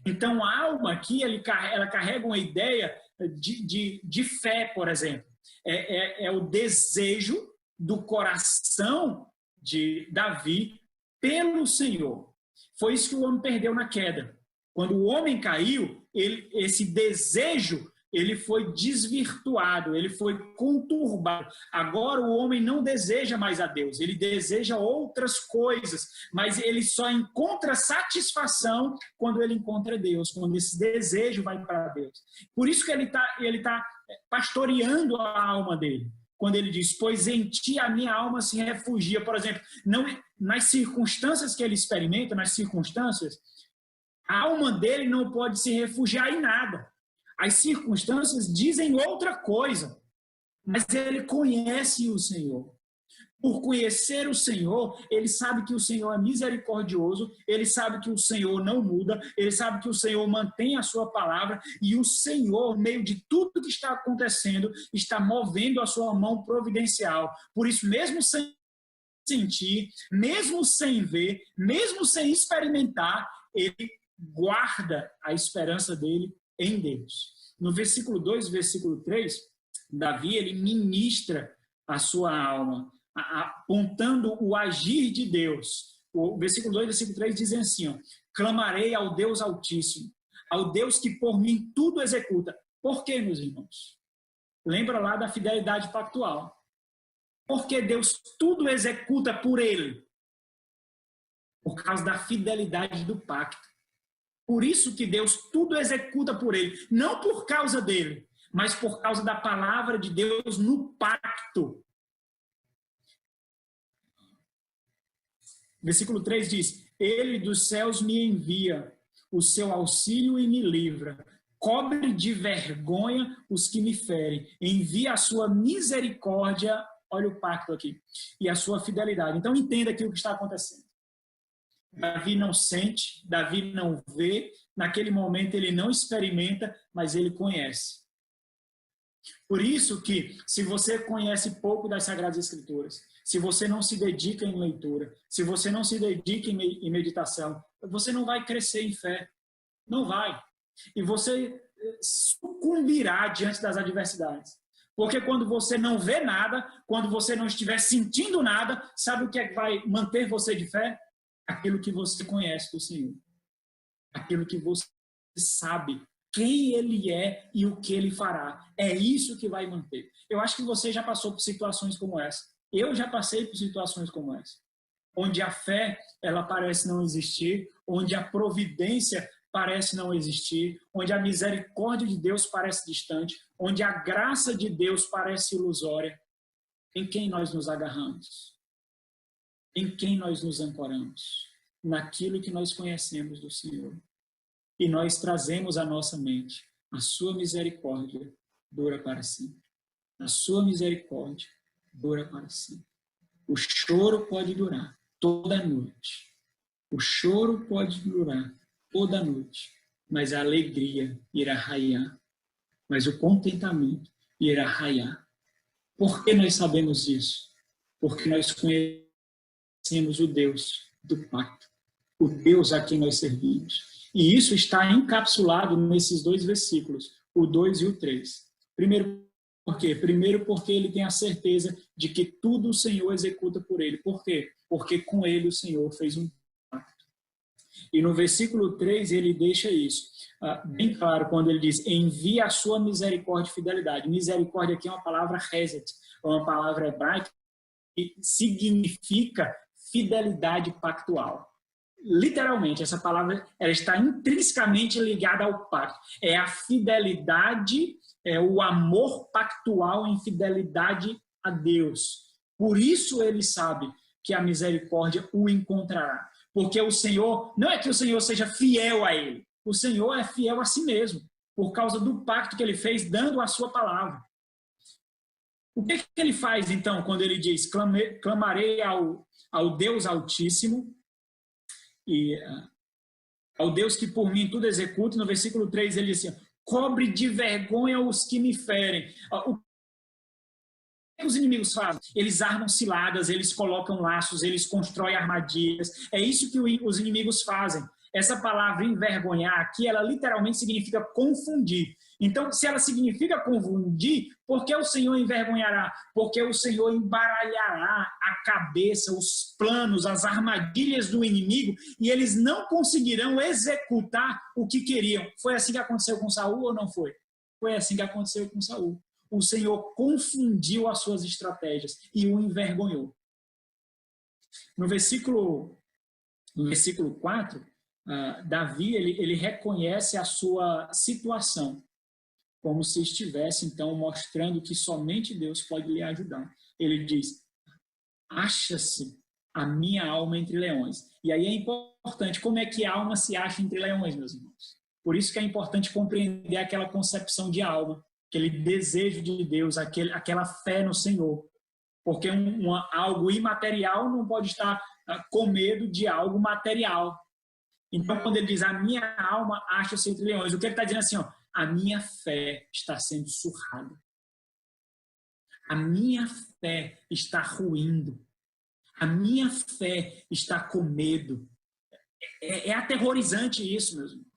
A: Então, a alma aqui, ela carrega uma ideia de fé, por exemplo. É o desejo do coração de Davi pelo Senhor. Foi isso que o homem perdeu na queda. Quando o homem caiu, esse desejo ele foi desvirtuado, ele foi conturbado. Agora o homem não deseja mais a Deus, ele deseja outras coisas, mas ele só encontra satisfação quando ele encontra Deus, quando esse desejo vai para Deus. Por isso que ele tá pastoreando a alma dele. Quando ele diz, pois em ti a minha alma se refugia, por exemplo, não, nas circunstâncias que ele experimenta, a alma dele não pode se refugiar em nada. As circunstâncias dizem outra coisa, mas ele conhece o Senhor. Por conhecer o Senhor, ele sabe que o Senhor é misericordioso, ele sabe que o Senhor não muda, ele sabe que o Senhor mantém a sua palavra e o Senhor, no meio de tudo que está acontecendo, está movendo a sua mão providencial. Por isso, mesmo sem sentir, mesmo sem ver, mesmo sem experimentar, ele guarda a esperança dele em Deus. No versículo 2 e versículo 3, Davi, ele ministra a sua alma, apontando o agir de Deus. O versículo 2 e versículo 3 dizem assim, ó, clamarei ao Deus Altíssimo, ao Deus que por mim tudo executa. Por quê, meus irmãos? Lembra lá da fidelidade pactual. Porque Deus tudo executa por ele. Por causa da fidelidade do pacto. Por isso que Deus tudo executa por ele. Não por causa dele, mas por causa da palavra de Deus no pacto. Versículo 3 diz, ele dos céus me envia o seu auxílio e me livra. Cobre de vergonha os que me ferem. Envia a sua misericórdia, olha o pacto aqui, e a sua fidelidade. Então entenda aqui o que está acontecendo. Davi não sente, Davi não vê, naquele momento ele não experimenta, mas ele conhece. Por isso que, se você conhece pouco das Sagradas Escrituras, se você não se dedica em leitura, se você não se dedica em meditação, você não vai crescer em fé. Não vai. E você sucumbirá diante das adversidades. Porque quando você não vê nada, quando você não estiver sentindo nada, sabe o que é que vai manter você de fé? Aquilo que você conhece do Senhor. Aquilo que você sabe quem Ele é e o que Ele fará. É isso que vai manter. Eu acho que você já passou por situações como essa. Eu já passei por situações como essa. Onde a fé, ela parece não existir, onde a providência parece não existir, onde a misericórdia de Deus parece distante, onde a graça de Deus parece ilusória. Em quem nós nos agarramos? Em quem nós nos ancoramos? Naquilo que nós conhecemos do Senhor. E nós trazemos à nossa mente, a sua misericórdia dura para sempre. A sua misericórdia dura para sempre. O choro pode durar toda a noite. O choro pode durar toda a noite, mas a alegria irá raiar. Mas o contentamento irá raiar. Por que nós sabemos isso? Porque nós conhecemos o Deus do pacto, o Deus a quem nós servimos. E isso está encapsulado nesses dois versículos, o 2 e o 3. Primeiro, por quê? Primeiro, porque ele tem a certeza de que tudo o Senhor executa por ele. Por quê? Porque com ele o Senhor fez um pacto. E no versículo 3 ele deixa isso bem claro quando ele diz, envia a sua misericórdia e fidelidade. Misericórdia aqui é uma palavra hesed, é uma palavra hebraica que significa fidelidade pactual. Literalmente, essa palavra ela está intrinsecamente ligada ao pacto. É a fidelidade, é o amor pactual em fidelidade a Deus. Por isso ele sabe que a misericórdia o encontrará. Porque o Senhor, não é que o Senhor seja fiel a ele, o Senhor é fiel a si mesmo, por causa do pacto que ele fez, dando a sua palavra. O que ele faz, então, quando ele diz, clamarei ao Deus Altíssimo, e ao Deus que por mim tudo executa? No versículo 3 ele diz assim, cobre de vergonha os que me ferem. O que os inimigos fazem? Eles armam ciladas, eles colocam laços, eles constroem armadilhas. É isso que os inimigos fazem. Essa palavra envergonhar aqui, ela literalmente significa confundir. Então, se ela significa confundir, por que o Senhor envergonhará? Porque o Senhor embaralhará a cabeça, os planos, as armadilhas do inimigo e eles não conseguirão executar o que queriam. Foi assim que aconteceu com Saul ou não foi? Foi assim que aconteceu com Saul. O Senhor confundiu as suas estratégias e o envergonhou. No versículo 4, Davi ele reconhece a sua situação, como se estivesse, então, mostrando que somente Deus pode lhe ajudar. Ele diz, acha-se a minha alma entre leões. E aí é importante, como é que a alma se acha entre leões, meus irmãos? Por isso que é importante compreender aquela concepção de alma, aquele desejo de Deus, aquela fé no Senhor. Porque algo imaterial não pode estar com medo de algo material. Então, quando ele diz, a minha alma acha-se entre leões, o que ele está dizendo assim, ó, a minha fé está sendo surrada. A minha fé está ruindo. A minha fé está com medo. É aterrorizante isso, meus irmãos.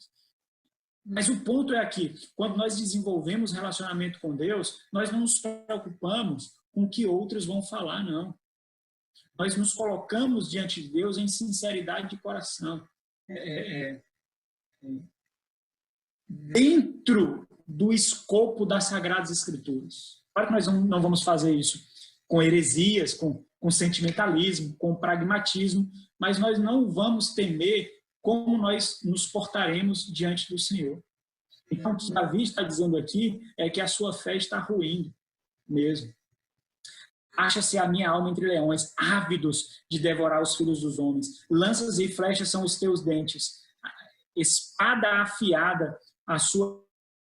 A: Mas o ponto é aqui, quando nós desenvolvemos relacionamento com Deus, nós não nos preocupamos com o que outros vão falar, não. Nós nos colocamos diante de Deus em sinceridade de coração. Dentro do escopo das Sagradas Escrituras. Claro que nós não vamos fazer isso com heresias, com sentimentalismo, com pragmatismo, mas nós não vamos temer como nós nos portaremos diante do Senhor. Então, o que Davi está dizendo aqui é que a sua fé está ruindo mesmo. Acha-se a minha alma entre leões, ávidos de devorar os filhos dos homens. Lanças e flechas são os teus dentes. Espada afiada a sua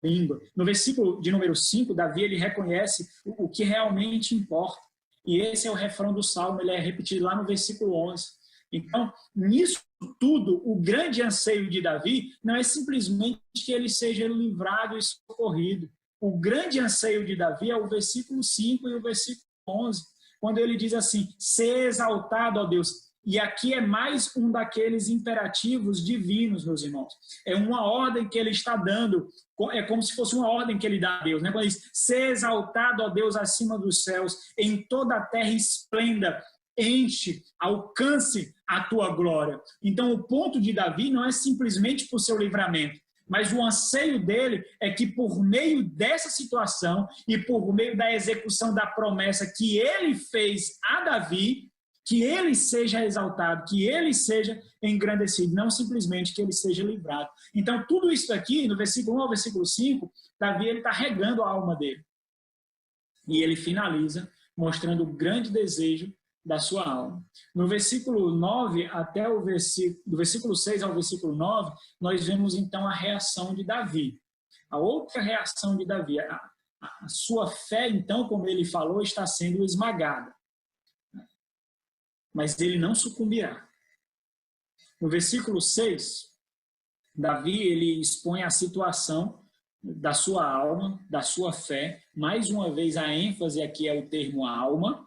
A: língua. No versículo de número 5, Davi ele reconhece o que realmente importa. E esse é o refrão do Salmo, ele é repetido lá no versículo 11. Então, nisso tudo, o grande anseio de Davi não é simplesmente que ele seja livrado e socorrido. O grande anseio de Davi é o versículo 5 e o versículo 11, quando ele diz assim, ser exaltado, ó Deus. E aqui é mais um daqueles imperativos divinos, meus irmãos. É uma ordem que ele está dando, é como se fosse uma ordem que ele dá a Deus, né? Quando ele diz, ser exaltado, ó Deus, acima dos céus, em toda a terra esplenda, enche, alcance a tua glória. Então, o ponto de Davi não é simplesmente por seu livramento, mas o anseio dele é que por meio dessa situação e por meio da execução da promessa que ele fez a Davi, que ele seja exaltado, que ele seja engrandecido, não simplesmente que ele seja livrado. Então, tudo isso aqui, no versículo 1 ao versículo 5, Davi está regando a alma dele. E ele finaliza mostrando o grande desejo da sua alma. No versículo 9, até o do versículo 6 ao versículo 9, nós vemos então a reação de Davi. A outra reação de Davi, a sua fé, então, como ele falou, está sendo esmagada. Mas ele não sucumbirá. No versículo 6, Davi ele expõe a situação da sua alma, da sua fé. Mais uma vez, a ênfase aqui é o termo alma.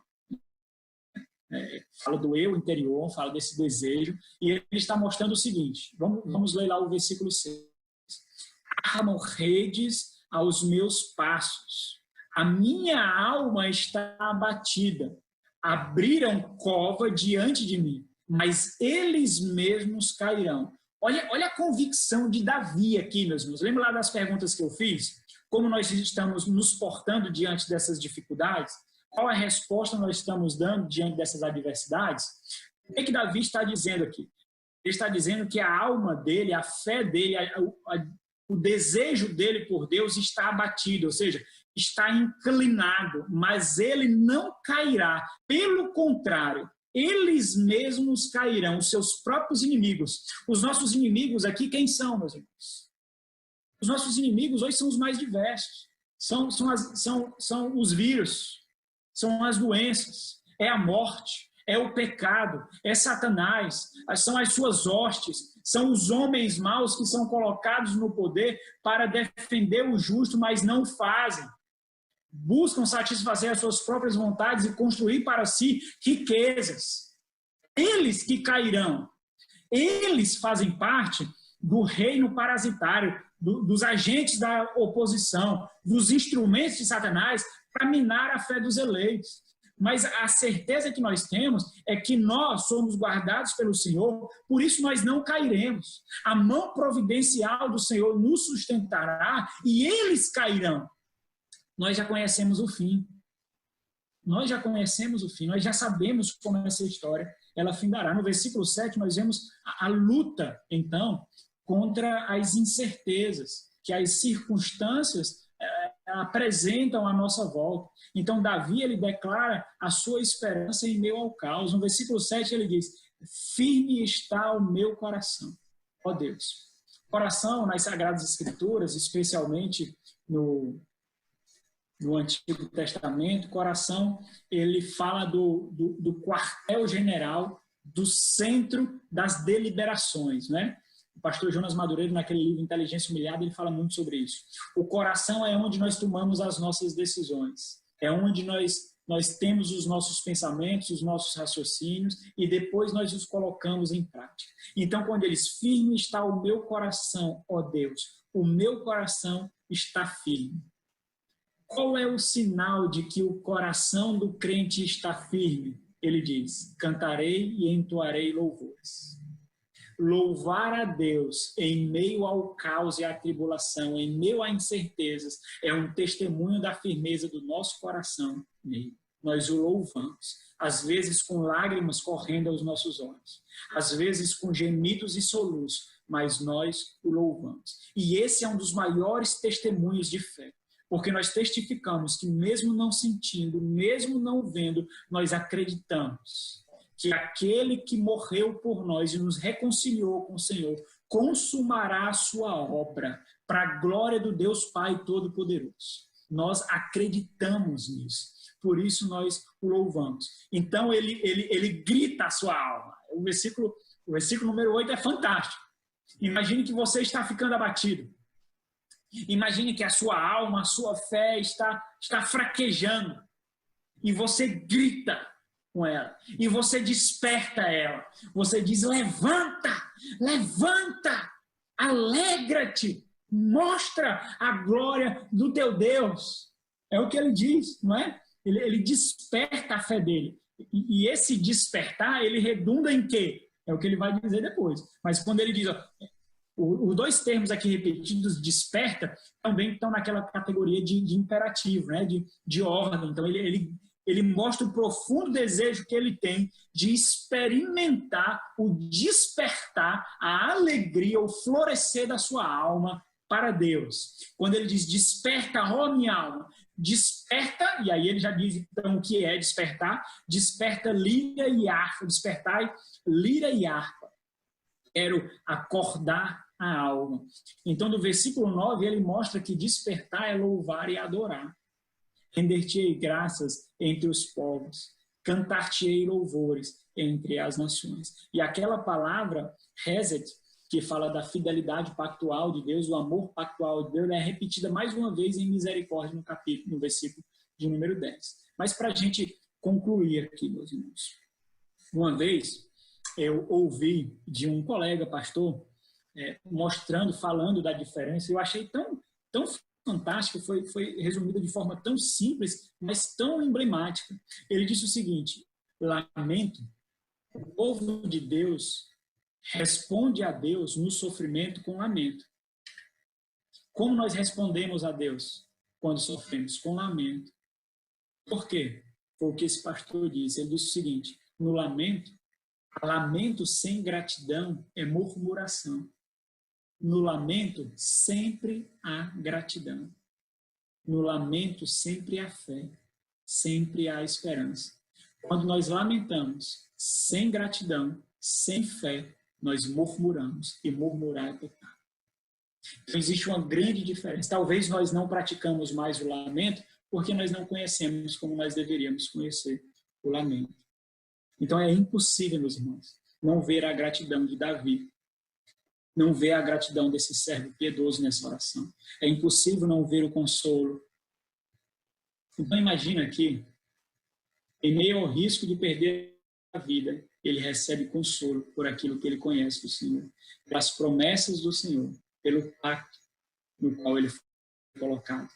A: Fala do eu interior, fala desse desejo, e ele está mostrando o seguinte, vamos ler lá o versículo 6. Armam redes aos meus passos, a minha alma está abatida, abriram cova diante de mim, mas eles mesmos cairão. Olha a convicção de Davi aqui, meus irmãos. Lembra lá das perguntas que eu fiz? Como nós estamos nos portando diante dessas dificuldades? Qual a resposta nós estamos dando diante dessas adversidades? O que Davi está dizendo aqui? Ele está dizendo que a alma dele, a fé dele, o desejo dele por Deus está abatido, ou seja, está inclinado, mas ele não cairá. Pelo contrário, eles mesmos cairão, os seus próprios inimigos. Os nossos inimigos aqui, quem são, meus irmãos? Os nossos inimigos hoje são os mais diversos. São os vírus. São as doenças, é a morte, é o pecado, é Satanás, são as suas hostes, são os homens maus que são colocados no poder para defender o justo, mas não fazem. Buscam satisfazer as suas próprias vontades e construir para si riquezas. Eles que cairão, eles fazem parte do reino parasitário, dos agentes da oposição, dos instrumentos de Satanás para minar a fé dos eleitos. Mas a certeza que nós temos é que nós somos guardados pelo Senhor, por isso nós não cairemos. A mão providencial do Senhor nos sustentará e eles cairão. Nós já conhecemos o fim. Nós já conhecemos o fim, nós já sabemos como essa história ela findará. No versículo 7 nós vemos a luta, então, contra as incertezas que as circunstâncias apresentam à nossa volta. Então, Davi, ele declara a sua esperança em meio ao caos. No versículo 7, ele diz, firme está o meu coração, ó Deus. Coração, nas Sagradas Escrituras, especialmente no Antigo Testamento, coração, ele fala do quartel-general, do centro das deliberações, né? O pastor Jonas Madureira, naquele livro Inteligência Humilhada, ele fala muito sobre isso. O coração é onde nós tomamos as nossas decisões. É onde nós nós temos os nossos pensamentos, os nossos raciocínios, e depois nós os colocamos em prática. Então, quando ele diz, firme está o meu coração, ó Deus, o meu coração está firme. Qual é o sinal de que o coração do crente está firme? Ele diz, cantarei e entoarei louvores. Louvar a Deus em meio ao caos e à tribulação, em meio a incertezas, é um testemunho da firmeza do nosso coração nele. Nós o louvamos, às vezes com lágrimas correndo aos nossos olhos, às vezes com gemidos e soluços, mas nós o louvamos. E esse é um dos maiores testemunhos de fé, porque nós testificamos que mesmo não sentindo, mesmo não vendo, nós acreditamos que aquele que morreu por nós e nos reconciliou com o Senhor consumará a sua obra para a glória do Deus Pai Todo-Poderoso. Nós acreditamos nisso, por isso nós o louvamos. Então ele grita a sua alma. O versículo número 8 é fantástico. Imagine que você está ficando abatido. Imagine que a sua alma, a sua fé está fraquejando e você grita com ela, e você desperta ela, você diz, levanta, levanta, alegra-te, mostra a glória do teu Deus. É o que ele diz, não é? Ele desperta a fé dele, e esse despertar, ele redunda em quê? É o que ele vai dizer depois, mas quando ele diz, ó, os dois termos aqui repetidos, desperta, também estão naquela categoria de imperativo, né? de ordem, então ele mostra o profundo desejo que ele tem de experimentar o despertar, a alegria, o florescer da sua alma para Deus. Quando ele diz, desperta, ó minha alma, desperta, e aí ele já diz então o que é despertar, desperta lira e harpa, despertai lira e harpa. Quero acordar a alma. Então, no versículo 9, ele mostra que despertar é louvar e adorar. Render-te-ei graças entre os povos, cantar-te-ei louvores entre as nações. E aquela palavra, Hesed, que fala da fidelidade pactual de Deus, o amor pactual de Deus, é repetida mais uma vez em misericórdia no versículo de número 10. Mas para a gente concluir aqui, meus irmãos, uma vez eu ouvi de um colega pastor falando da diferença, eu achei tão fantástico, foi resumido de forma tão simples, mas tão emblemática. Ele disse o seguinte, lamento, o povo de Deus responde a Deus no sofrimento com lamento. Como nós respondemos a Deus quando sofremos? Com lamento. Por quê? Foi o que esse pastor disse. Ele disse o seguinte, no lamento sem gratidão é murmuração. No lamento, sempre há gratidão. No lamento, sempre há fé. Sempre há esperança. Quando nós lamentamos sem gratidão, sem fé, nós murmuramos. E murmurar é pecado. Então, existe uma grande diferença. Talvez nós não praticamos mais o lamento porque nós não conhecemos como nós deveríamos conhecer o lamento. Então, é impossível, meus irmãos, não ver a gratidão de Davi, não ver a gratidão desse servo piedoso nessa oração. É impossível não ver o consolo. Então, imagina aqui, em meio ao risco de perder a vida, ele recebe consolo por aquilo que ele conhece do Senhor, pelas promessas do Senhor, pelo pacto no qual ele foi colocado.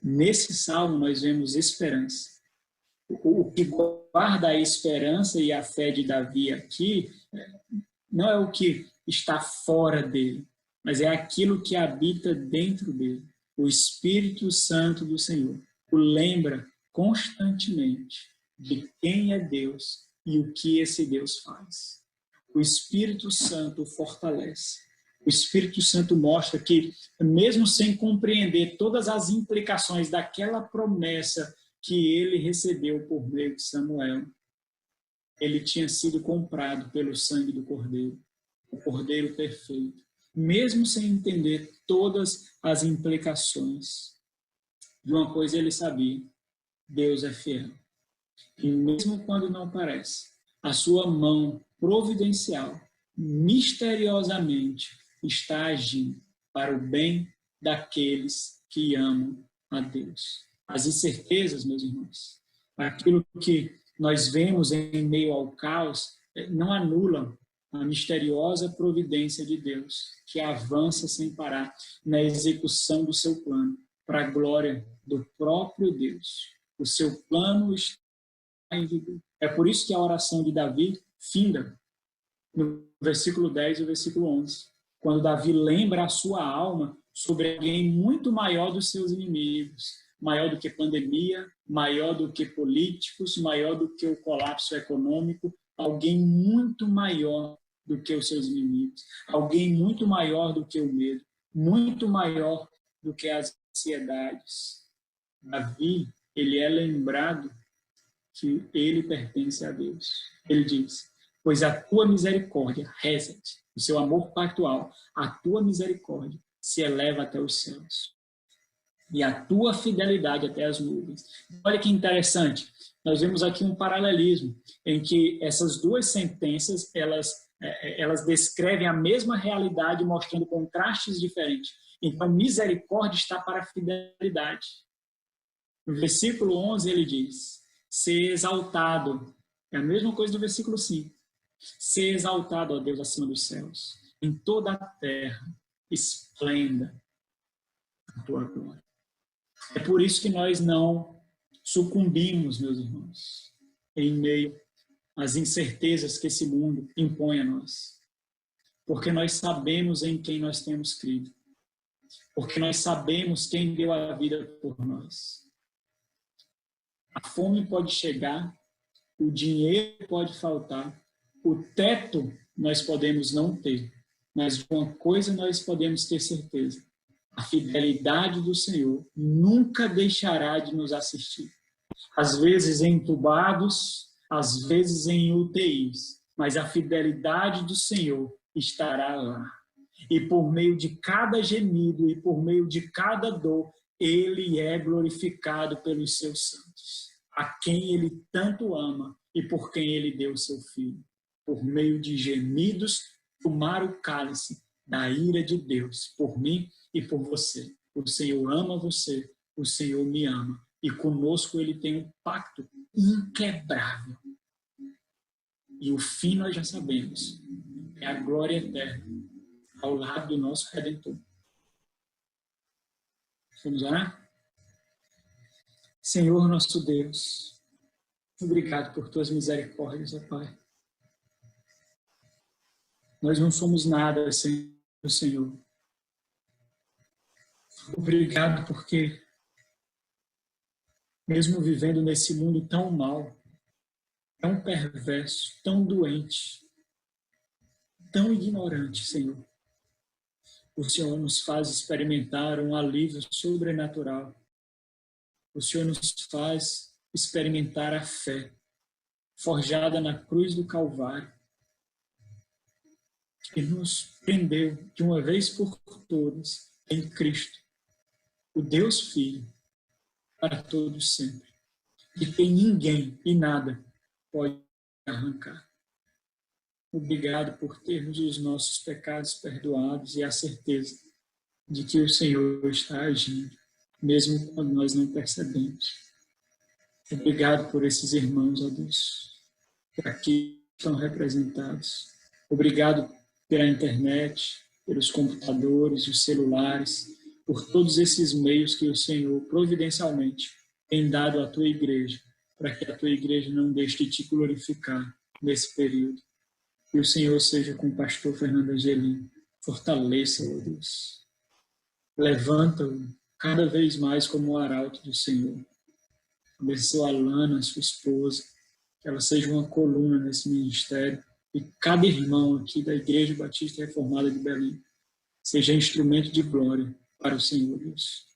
A: Nesse salmo, nós vemos esperança. O que guarda a esperança e a fé de Davi aqui não é o que está fora dele, mas é aquilo que habita dentro dele. O Espírito Santo do Senhor o lembra constantemente de quem é Deus e o que esse Deus faz. O Espírito Santo o fortalece. O Espírito Santo mostra que, mesmo sem compreender todas as implicações daquela promessa que ele recebeu por meio de Samuel, ele tinha sido comprado pelo sangue do Cordeiro, o Cordeiro perfeito. Mesmo sem entender todas as implicações, de uma coisa ele sabia: Deus é fiel. E mesmo quando não parece, a sua mão providencial, misteriosamente, está agindo para o bem daqueles que amam a Deus. as incertezas, meus irmãos, aquilo que nós vemos em meio ao caos, não anulam a misteriosa providência de Deus, que avança sem parar na execução do seu plano, para a glória do próprio Deus. O seu plano está em vigor. É por isso que a oração de Davi finda no versículo 10 e versículo 11, quando Davi lembra a sua alma sobre alguém muito maior dos seus inimigos, maior do que pandemia, maior do que políticos, maior do que o colapso econômico, alguém muito maior do que os seus inimigos, alguém muito maior do que o medo, muito maior do que as ansiedades. Davi, ele é lembrado que ele pertence a Deus. Ele diz: pois a tua misericórdia, reza-te, o seu amor pactual, a tua misericórdia se eleva até os céus e a tua fidelidade até as nuvens. Olha que interessante, nós vemos aqui um paralelismo em que essas duas sentenças, elas descrevem a mesma realidade, mostrando contrastes diferentes. Então, misericórdia está para a fidelidade. No versículo 11 ele diz: ser exaltado. É a mesma coisa do versículo 5. Ser exaltado, ó Deus, acima dos céus. Em toda a terra, esplenda a tua glória. É por isso que nós não sucumbimos, meus irmãos, em meio às incertezas que esse mundo impõe a nós. Porque nós sabemos em quem nós temos crido. Porque nós sabemos quem deu a vida por nós. A fome pode chegar, o dinheiro pode faltar, o teto nós podemos não ter, mas de uma coisa nós podemos ter certeza: a fidelidade do Senhor nunca deixará de nos assistir. Às vezes entubados, às vezes em UTIs, mas a fidelidade do Senhor estará lá. E por meio de cada gemido e por meio de cada dor, Ele é glorificado pelos seus santos, a quem Ele tanto ama e por quem Ele deu o seu Filho. Por meio de gemidos, tomar o cálice da ira de Deus por mim e por você. O Senhor ama você, o Senhor me ama. E conosco Ele tem um pacto inquebrável. E o fim nós já sabemos. É a glória eterna ao lado do nosso Redentor. Vamos orar? Senhor nosso Deus, obrigado por tuas misericórdias, ó Pai. Nós não somos nada sem o Senhor. Obrigado porque, mesmo vivendo nesse mundo tão mau, tão perverso, tão doente, tão ignorante, Senhor, o Senhor nos faz experimentar um alívio sobrenatural. O Senhor nos faz experimentar a fé, forjada na cruz do Calvário, que nos prendeu de uma vez por todas em Cristo, o Deus Filho, para todos sempre, e que ninguém e nada pode arrancar. Obrigado por termos os nossos pecados perdoados e a certeza de que o Senhor está agindo, mesmo quando nós não percebemos. Obrigado por esses irmãos, ó Deus, que aqui estão representados. Obrigado pela internet, pelos computadores, os celulares, por todos esses meios que o Senhor providencialmente tem dado à tua igreja, para que a tua igreja não deixe de te glorificar nesse período. Que o Senhor seja com o pastor Fernando Angelim. Fortaleça-o, Deus. Levanta-o cada vez mais como o arauto do Senhor. Abençoa a Lana, sua esposa, que ela seja uma coluna nesse ministério, e cada irmão aqui da Igreja Batista Reformada de Belém seja instrumento de glória para o Senhor, Deus.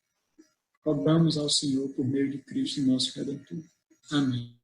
A: Rogamos ao Senhor por meio de Cristo, nosso Redentor. Amém.